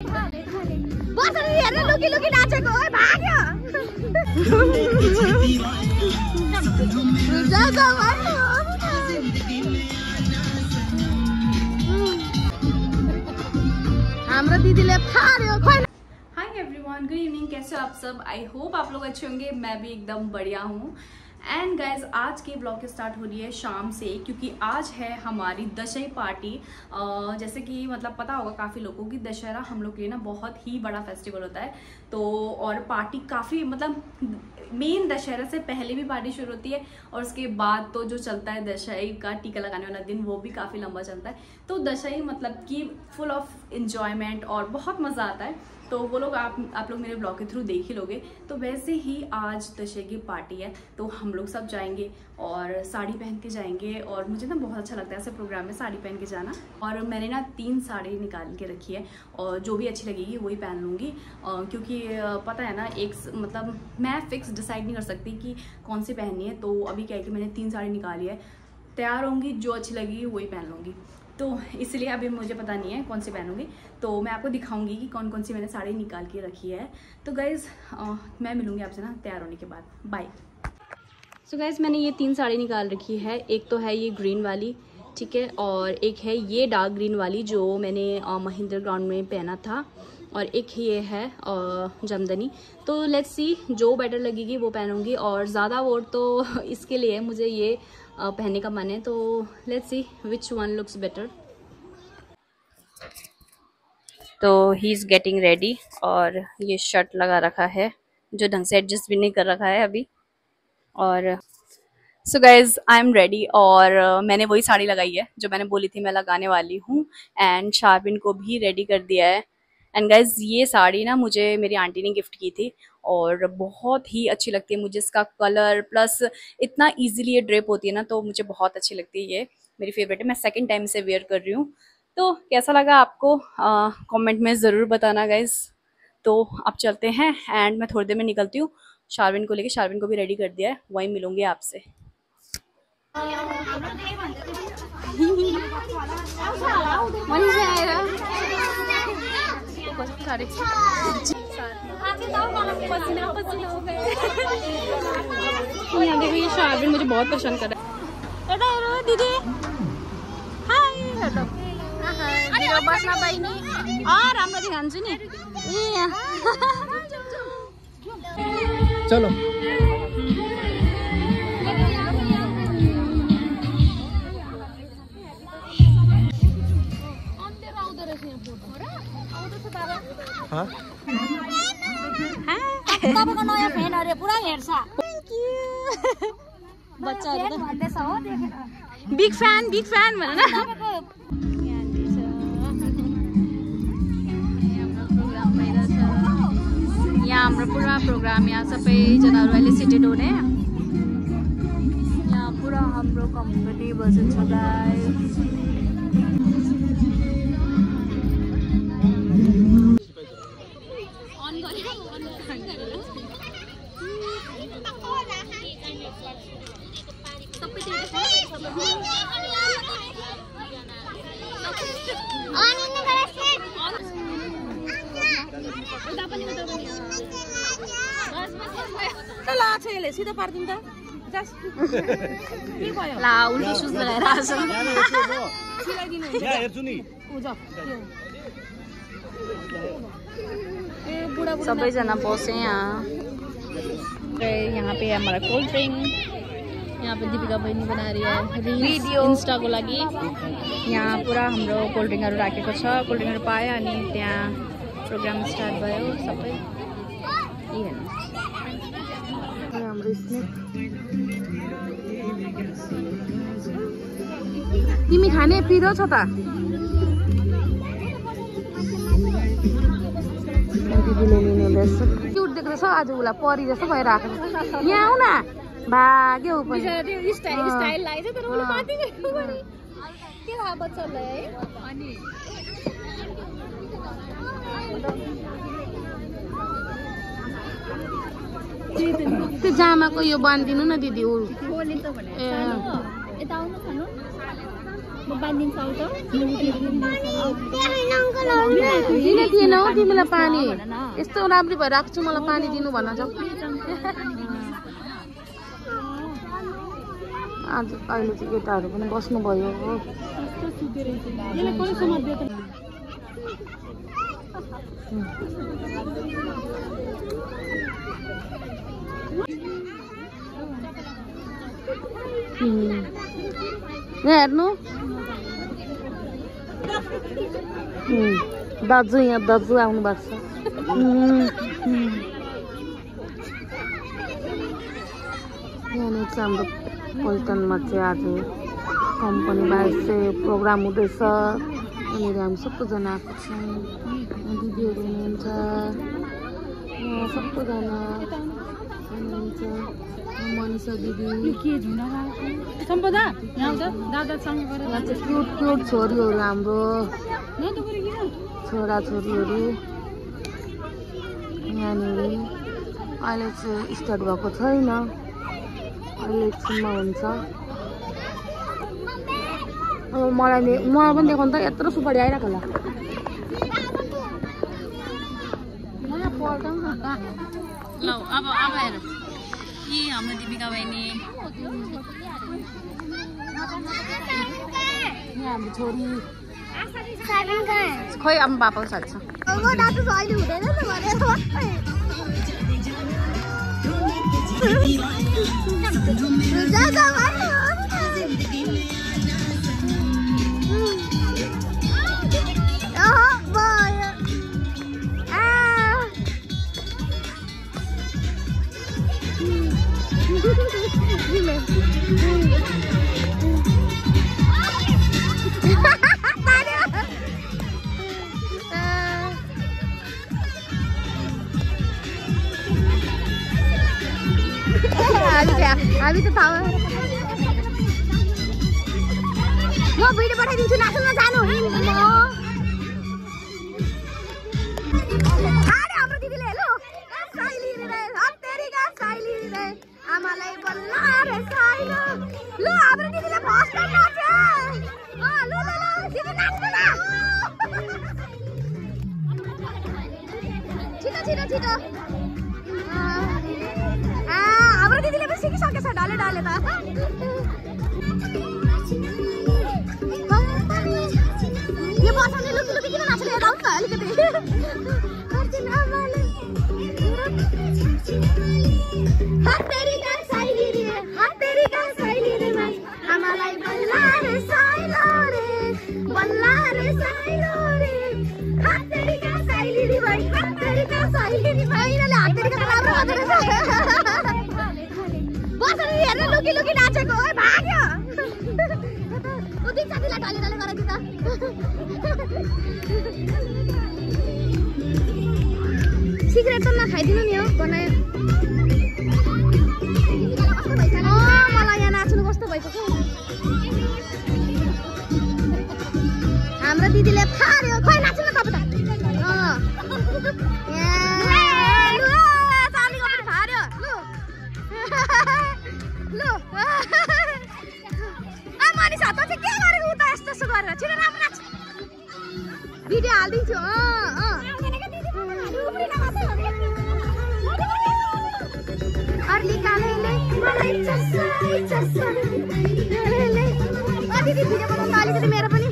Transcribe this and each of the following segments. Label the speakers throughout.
Speaker 1: लुकी लुकी नाचेको भाग्यो। हाम्रो दिदीले फाड्यो। हाय एवरीवन, गुड इवनिंग, कैसे हो आप सब? आई होप आप लोग अच्छे होंगे। मैं भी एकदम बढ़िया हूँ। एंड गाइज, आज की ब्लॉग स्टार्ट हो रही है शाम से, क्योंकि आज है हमारी दशहरी पार्टी। जैसे कि मतलब पता होगा काफ़ी लोगों की, दशहरा हम लोग के लिए ना बहुत ही बड़ा फेस्टिवल होता है। तो और पार्टी काफ़ी मतलब मेन दशहरा से पहले भी पार्टी शुरू होती है, और उसके बाद तो जो चलता है दशहरी का टीका लगाने वाला दिन, वो भी काफ़ी लंबा चलता है। तो दशहरी मतलब कि फुल ऑफ इंजॉयमेंट और बहुत मज़ा आता है। तो वो लोग आप लोग मेरे ब्लॉग के थ्रू देख ही लोगे। तो वैसे ही आज दशहरे की पार्टी है, तो हम लोग सब जाएंगे और साड़ी पहन के जाएंगे। और मुझे ना बहुत अच्छा लगता है ऐसे प्रोग्राम में साड़ी पहन के जाना। और मैंने ना 3 साड़ी निकाल के रखी है, और जो भी अच्छी लगेगी वही पहन लूँगी। क्योंकि पता है ना, एक मतलब मैं फिक्स डिसाइड नहीं कर सकती कि कौन सी पहननी है। तो अभी क्या है कि मैंने 3 साड़ी निकाली है, तैयार होंगी, जो अच्छी लगेगी वही पहन लूँगी। तो इसलिए अभी मुझे पता नहीं है कौन सी पहनूंगी। तो मैं आपको दिखाऊंगी कि कौन कौन सी मैंने साड़ी निकाल के रखी है। तो गाइज़, मैं मिलूंगी आपसे ना तैयार होने के बाद। बाय। सो गाइज़, मैंने ये 3 साड़ी निकाल रखी है। एक तो है ये ग्रीन वाली, ठीक है, और एक है ये डार्क ग्रीन वाली जो मैंने महिंद्रा ग्राउंड में पहना था, और एक ये है जमदनी। तो लेट्स सी, जो बेटर लगेगी वो पहनूंगी। और ज़्यादा वोट तो इसके लिए मुझे ये पहनने का मन है। तो let's see which one looks better. तो ही इज़ गेटिंग रेडी, और ये शर्ट लगा रखा है जो ढंग से एडजस्ट भी नहीं कर रखा है अभी। और so guys, I am ready, और मैंने वही साड़ी लगाई है जो मैंने बोली थी मैं लगाने वाली हूँ। एंड शार्विन को भी रेडी कर दिया है। एंड गाइज, ये साड़ी ना मुझे मेरी आंटी ने गिफ्ट की थी, और बहुत ही अच्छी लगती है मुझे। इसका कलर प्लस इतना इजीली ये ड्रेप होती है ना, तो मुझे बहुत अच्छी लगती है। ये मेरी फेवरेट है, मैं सेकंड टाइम से वेयर कर रही हूँ। तो कैसा लगा आपको कमेंट में ज़रूर बताना गाइज। तो अब चलते हैं, एंड मैं थोड़ी देर में निकलती हूँ शार्विन को लेके। शार्विन को भी रेडी कर दिया है, वहीं मिलूंगी आपसे। यहाँ देखो, ये शार्विन मुझे बहुत परेशान कर रहा है। दीदी हाय, बस्न बहिनी राम्रो दिखान्छु नि।
Speaker 2: चलो
Speaker 1: तपाईको नयाँ फ्यानहरुले पुरा हेर्छ। बच्चाहरुले भन्दैछ हो, देखेर बिग फ्यान भन न। यहाँ हाम्रो पुरा प्रोग्राम, यहाँ सबैजनाहरु अहिले सिटेड हुने। यहाँ पुरा हाम्रो कम्पनी बसेको गाइस। सिधो पार्दिनु त ला, उल्टो सुज लगाएर सबैजना बसे यहाँ पे हमारा कोल्ड ड्रिंक। यहाँ पे दीपिका बहिनी बना रही है वीडियो इंस्टा को लागि। यहाँ पूरा हाम्रो कोल्ड ड्रिंकहरु राखेको छ, कोल्ड ड्रिंकहरु पायो, अनि त्यहाँ प्रोग्राम स्टार्ट भयो सबै। यही हेर्नु हाम्रो स्नेक। तिमी खाने पिरो छ त? दिदीले लिनुहुँदैछ। क्युट देख्दैछ, आज उसलाई परी जस्तो भएर आएको छ। यहाँ आऊ न, भाग्यो पनि स्टाइल लाग्छ तर उसले माथि गएको पनि के थाहा बच्चालाई है। अनि त्यो जामाको यो बान्दिनु न दिदी।
Speaker 2: किन दिएन हौ तिमीलाई पानी? यस्तो राम्री भएर आएको छु, मलाई पानी दिनु भन्न जाऊ। आज अहिले चाहिँ केटाहरू पनि बस्नुभयो। यहाँ हेर्नु दाजु, यहाँ दाजु आउनु भएको छ। यहाँनिर चाहिँ हाम्रो पल्टनमा चाहिँ आज कम्पनी बाहेक चाहिँ प्रोग्राम हुँदैछ। यहाँनिर हामी सबैजना आएको छौँ। दिदीहरू हुनुहुन्छ, यहाँ सबैजना हुनुहुन्छ। मनिषा दिदी,
Speaker 1: सम्पदा यहाँ दादासँग
Speaker 2: यहाँ चाहिँ क्युट क्युट छोरीहरू, हाम्रो छोरा छोरीहरू यहाँनिर। अहिले चाहिँ स्टार्ट भएको छैन, अहिले एकछिनमा हुन्छ। अब मलाई पनि देखाउनु त, यत्रो सुपारी आइरहेको होला।
Speaker 1: ल अब हेर कि हाम्रो दिपिका बहिनी,
Speaker 2: हाम्रो छोरी खोइ अब बाबा साथ छ। हामी त थाहा म भिडियो पठाइदिन्छु, नाच्न जानु। हाम्रो दिदीले हेलो आमालाई बल्ल रे साइलो। ल हाम्रो दिदीले फर्स्ट टाइम नाच्यो। ल दिदी नाच्नु न, छिटो छिटो छिटो। हाम्रो दिदीले पनि सिकिसकेछ डले डले त। यो बसाउने लुकी लुकी किन नाच्ने हेर्दा हुन्छ अलिकति। आमालाई बल्ल रे साइलो रे, बल्ल रे साइलो रे, हातेरीका साइली रे भाइ, हातेरीका साइली रे भाइ। यिनीहरूले हातेरीका त राम्रो गर्दो रहेछ। बसेर हेर्न लुकी लुकी नाचेको, ओइ भाग्यो। उति साथीलाई ढले ढले गरेको त। सिगरेट त नखाइदिनु नि हो, बनायो। मलाई यहाँ नाच्नु कस्तो भइसक्यो। हाम्रो दिदीले फार्यो, खोइ नाच्नु न तपाईँ त। मनिषा त चाहिँ के गरेको उता यस्तो यस्तो गरेर? छिटो राम्रो नाच, भिडियो हालिदिन्छु। दिदी भिडियो बनाउनु अलिकति मेरो पनि।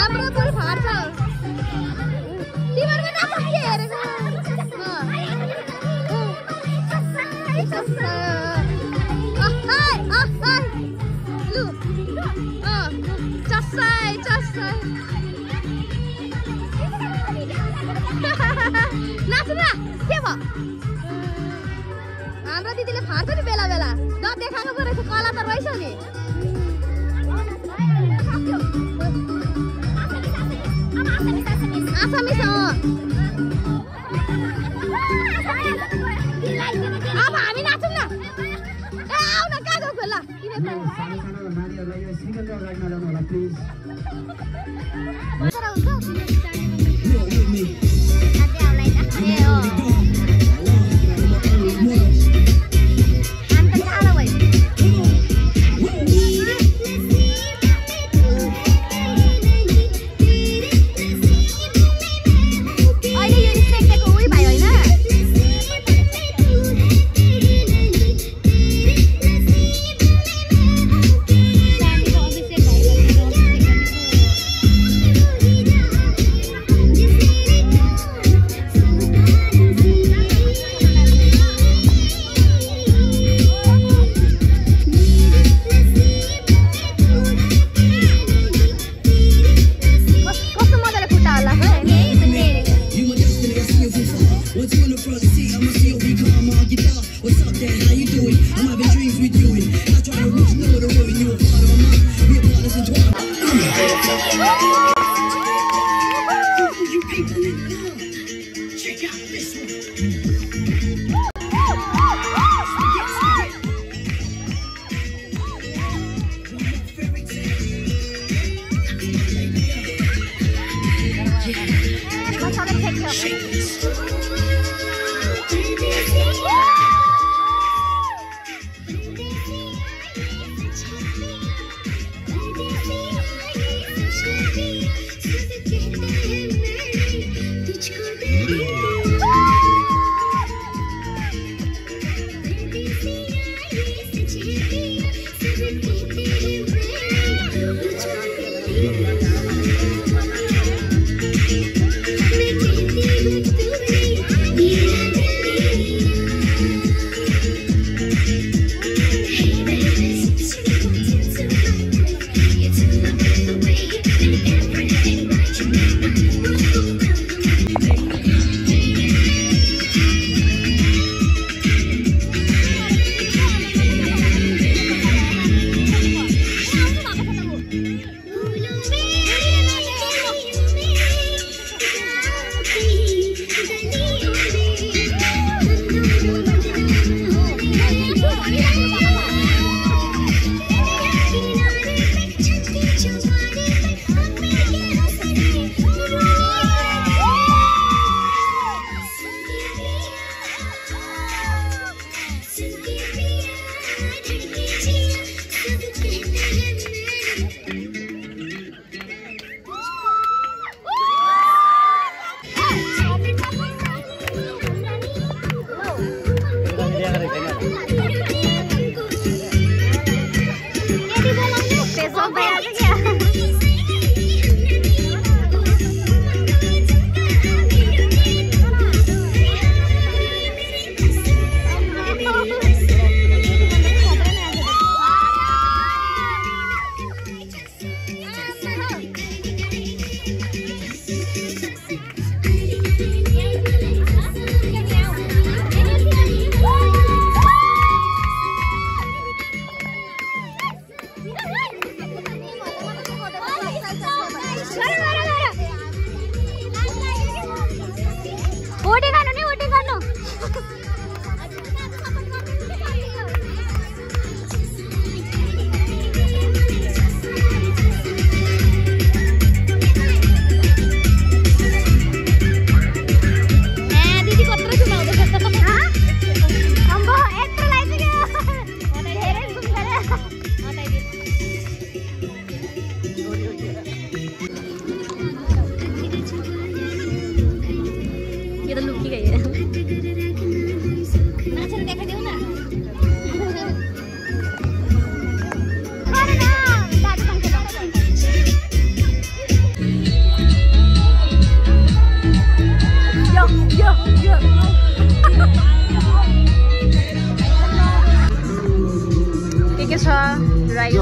Speaker 2: हाम्रो पुल फाट्छ तिमीहरुको नाच के हेरेको लु चस्साई चस्साई नाच्नु न के भयो हाम्रो दिदीले फाट्छ नि बेला बेला द देखाएको पो रहेछ कला त रहेछ नि आसामिस अब हामी नाचौँ न ए आऊ न कहाँ गएको ल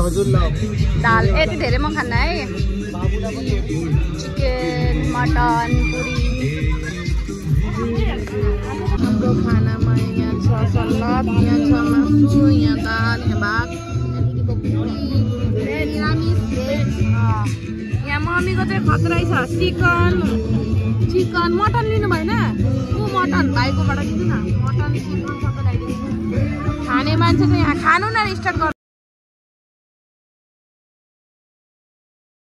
Speaker 1: दाल यति धेरै म खान्न है चिकन मटन पुरी
Speaker 2: हाम्रो खानामा यहाँ छ सलाद यहाँ छ मासु यहाँ दाल यहाँ भात यहाँ पुरी निरामिष भेज यहाँ मम्मीको चाहिँ खतरै छ चिकन मटन लिनु भएन ऊ मटन भाइकोबाट लिनु न मटन चिकन सबै ल्याइदिनु खाने मान्छे चाहिँ यहाँ खानु न स्टार्ट गर्नु